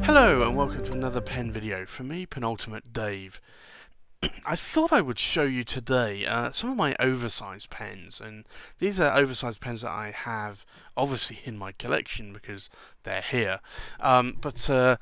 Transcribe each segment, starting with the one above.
Hello and welcome to another pen video from me, Penultimate Dave. I thought I would show you today some of my oversized pens, and these are oversized pens that I have obviously in my collection because they're here. But a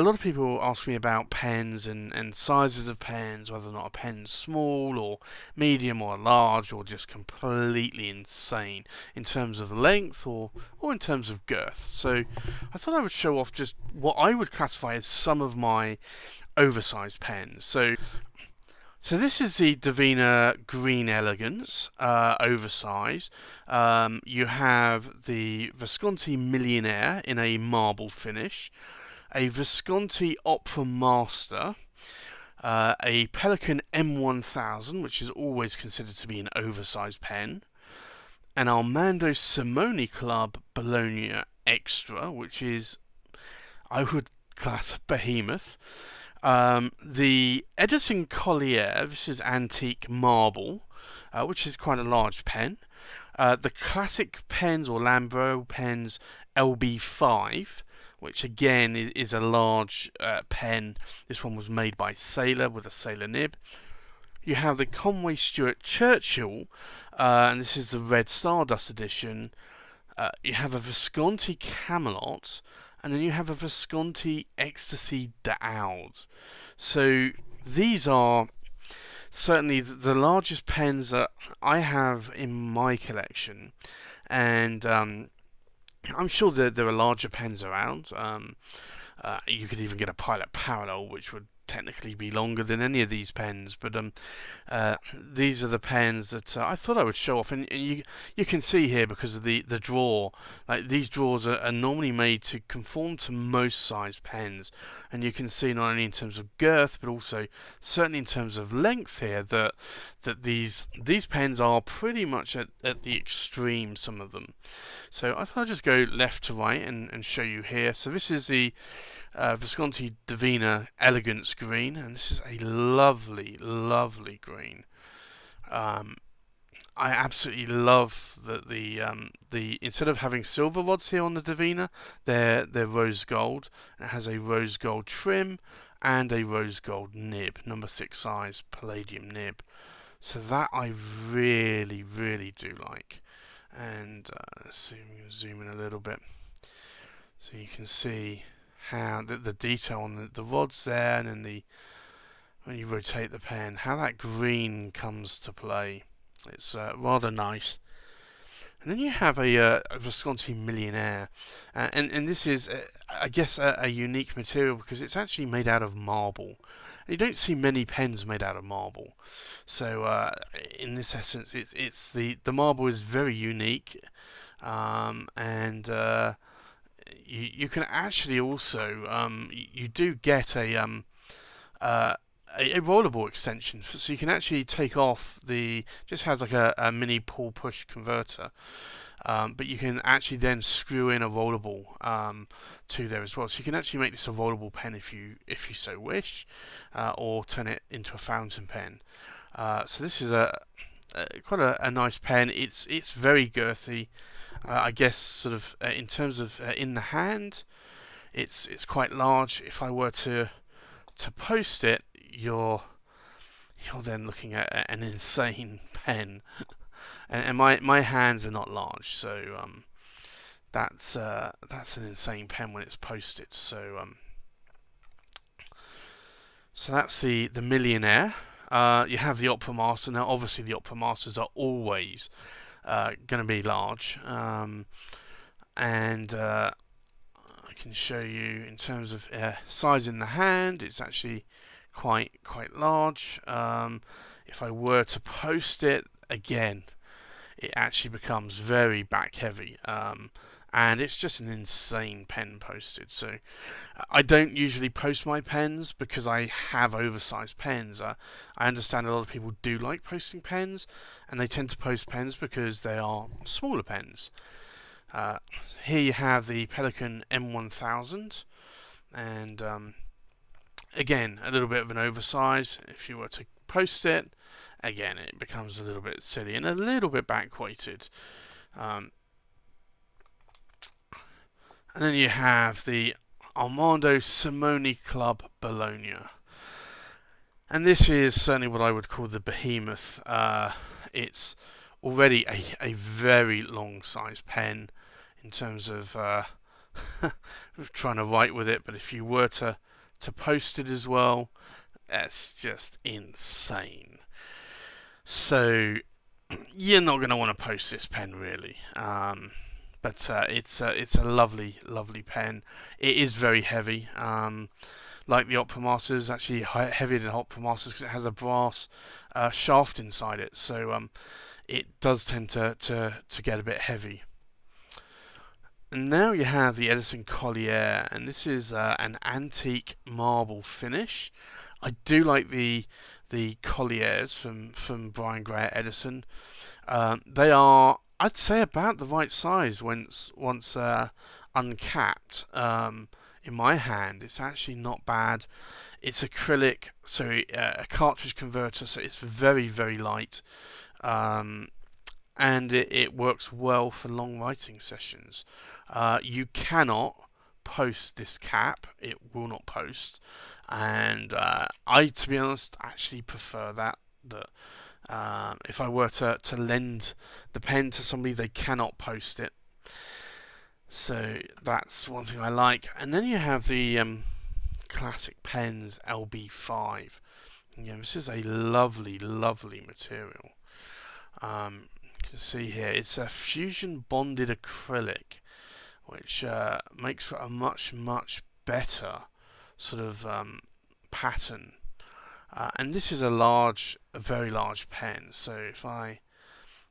lot of people ask me about pens and sizes of pens, whether or not a pen's small or medium or large or just completely insane in terms of length or in terms of girth. So I thought I would show off just what I would classify as some of my oversized pens. So this is the Divina Green Elegance oversize. You have the Visconti Millionaire in a marble finish, a Visconti Opera Master, a Pelikan M1000, which is always considered to be an oversized pen, an Armando Simoni Club Bologna Extra, which is, I would class, a behemoth. The Edison Collier, this is antique marble, which is quite a large pen. The classic pens or Lambrot pens LB5, which again is a large pen. This one was made by Saylor with a Saylor nib. You have the Conway Stewart Churchill, and this is the Red Stardust edition. You have a Visconti Camelot, and then you have a Visconti Extase d'Aude. So these are certainly the largest pens that I have in my collection, and I'm sure that there are larger pens around. You could even get a Pilot Parallel, which would technically be longer than any of these pens, but these are the pens that I thought I would show off, and you can see here because of the drawer. Like, these drawers are normally made to conform to most size pens, and you can see not only in terms of girth but also certainly in terms of length here that these pens are pretty much at the extreme, some of them. So I thought I'd just go left to right and show you here. So this is the Visconti Divina Elegance green, and this is a lovely green. I absolutely love that the instead of having silver rods here on the Divina, they're rose gold. It has a rose gold trim and a rose gold nib, number 6 size palladium nib. So that I really do like. And let's see, we can zoom in a little bit so you can see how the detail on the rods there, and then when you rotate the pen, how that green comes to play. It's rather nice. And then you have a Visconti Millionaire, and this is, I guess, a unique material because it's actually made out of marble. And you don't see many pens made out of marble. So in this essence, it's the marble is very unique, and you can actually also you do get a rollable extension, so you can actually take off just has like a mini pull push converter, but you can actually then screw in a rollable to there as well. So you can actually make this a rollable pen if you so wish, or turn it into a fountain pen. So this is quite a nice pen. It's very girthy. I guess sort of in terms of in the hand, it's quite large. If I were to post it, you're then looking at an insane pen, and my hands are not large, so that's an insane pen when it's posted. So that's the Millionaire. You have the Opera Master. Now, obviously, the Opera Masters are always going to be large, and I can show you in terms of size in the hand. It's actually quite large. If I were to post it again, it actually becomes very back heavy, and it's just an insane pen posted. So I don't usually post my pens because I have oversized pens. I understand a lot of people do like posting pens, and they tend to post pens because they are smaller pens. Here you have the Pelikan M1000, and again, a little bit of an oversize. If you were to post it, again, it becomes a little bit silly and a little bit back-weighted. And then you have the Armando Simoni Club Bologna. And this is certainly what I would call the behemoth. It's already a very long size pen in terms of trying to write with it, but if you were to post it as well, that's just insane. So you're not going to want to post this pen really. But it's a lovely, lovely pen. It is very heavy. Like the Opera Masters, actually heavier than Opera Masters because it has a brass shaft inside it. So it does tend to get a bit heavy. And now you have the Edison Collier, and this is an antique marble finish. I do like the Colliers from Brian Gray at Edison. They are, I'd say, about the right size once uncapped. In my hand, it's actually not bad. It's acrylic, so a cartridge converter, so it's very, very light. And it works well for long writing sessions. You cannot post this cap. It will not post. And I, to be honest, actually prefer that if I were to lend the pen to somebody, they cannot post it. So that's one thing I like. And then you have the classic Pens LB5. Yeah, this is a lovely, lovely material. You can see here it's a fusion bonded acrylic, which makes for a much, much better sort of pattern. And this is a very large pen. So if I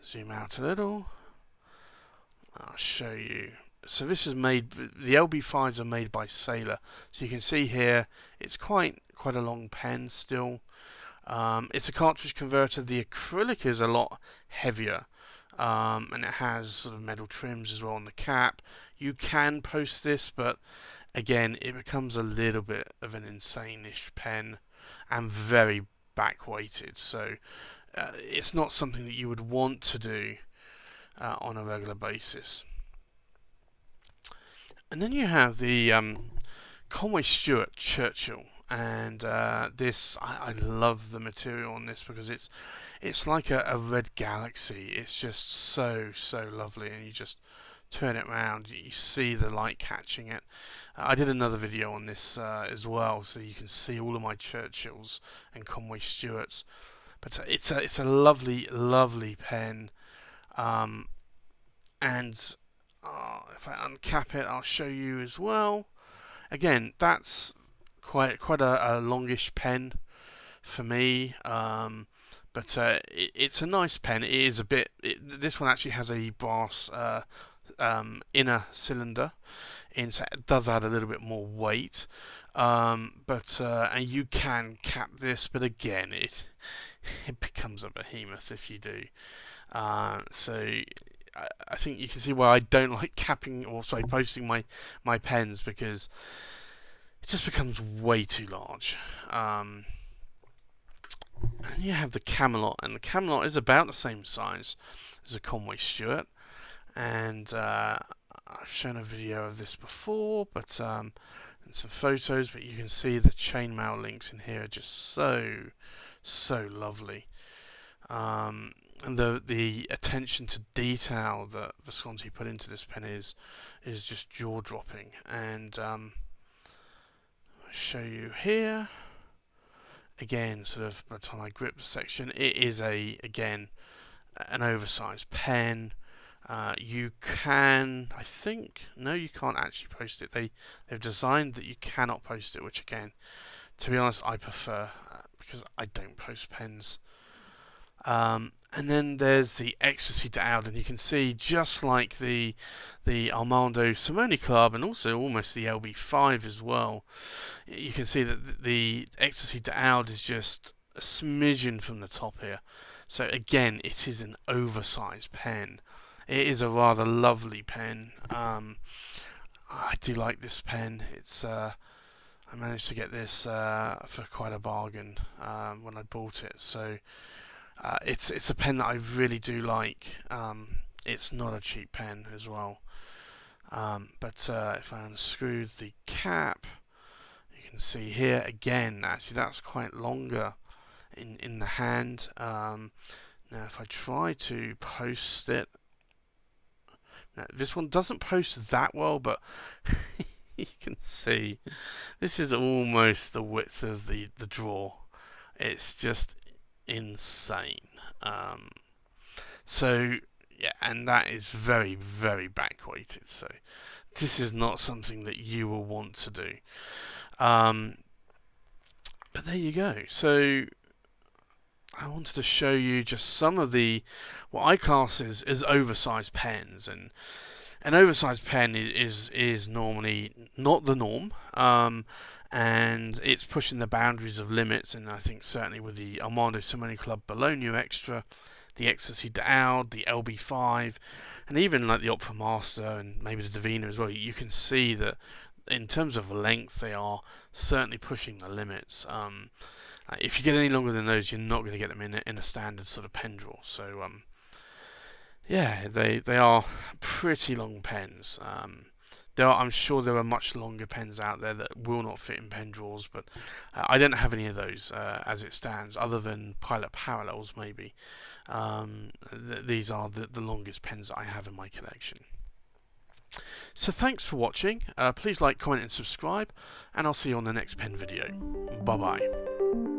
zoom out a little, I'll show you. So this is made, the LB5s are made by Saylor. So you can see here, it's quite a long pen still. It's a cartridge converter. The acrylic is a lot heavier, and it has sort of metal trims as well on the cap. You can post this, but again, it becomes a little bit of an insane-ish pen and very back-weighted. So it's not something that you would want to do on a regular basis. And then you have the Conway Stewart Churchill, and this I love the material on this because it's like a red galaxy. It's just so lovely, and you just turn it around, you see the light catching it. I did another video on this as well, so you can see all of my Churchills and Conway Stewarts. But it's a lovely, lovely pen, and if I uncap it, I'll show you as well. Again, that's quite a longish pen for me, but it's a nice pen. It is a bit. This one actually has a brass inner cylinder, so it does add a little bit more weight. But and you can cap this, but again, it becomes a behemoth if you do. So I think you can see why I don't like posting my pens, because it just becomes way too large. And you have the Camelot, and the Camelot is about the same size as a Conway Stewart. And I've shown a video of this before, but and some photos, but you can see the chainmail links in here are just so lovely. And the attention to detail that Visconti put into this pen is just jaw-dropping. And I'll show you here. Again, sort of by the time I grip the section, it is again an oversized pen. You can, I think, no, you can't actually post it. They've designed that you cannot post it, which again, to be honest, I prefer because I don't post pens. And then there's the Extase d'Aude, and you can see, just like the Armando Simoni Club, and also almost the LB5 as well, you can see that the Extase d'Aude is just a smidgen from the top here. So again, it is an oversized pen. It is a rather lovely pen. I do like this pen. It's I managed to get this for quite a bargain when I bought it. So it's a pen that I really do like. It's not a cheap pen as well. But if I unscrew the cap, you can see here again, actually that's quite longer in the hand. Now if I try to post it, now, this one doesn't post that well, but you can see this is almost the width of the drawer. It's just insane. So yeah, and that is very, very back weighted. So this is not something that you will want to do. But there you go. So I wanted to show you just some of the what I class as oversized pens, and an oversized pen is normally not the norm, and it's pushing the boundaries of limits. And I think certainly with the Armando Simoni Club Bologna Extra, the Extase D'Aude, the LB5, and even like the Opera Master and maybe the Divina as well, you can see that in terms of length they are certainly pushing the limits. If you get any longer than those, you're not going to get them in a standard sort of pen drawer. So yeah, they are pretty long pens. I'm sure there are much longer pens out there that will not fit in pen drawers, but I don't have any of those as it stands, other than Pilot Parallels maybe. These are the longest pens that I have in my collection. So thanks for watching. Please like, comment and subscribe, and I'll see you on the next pen video. Bye bye.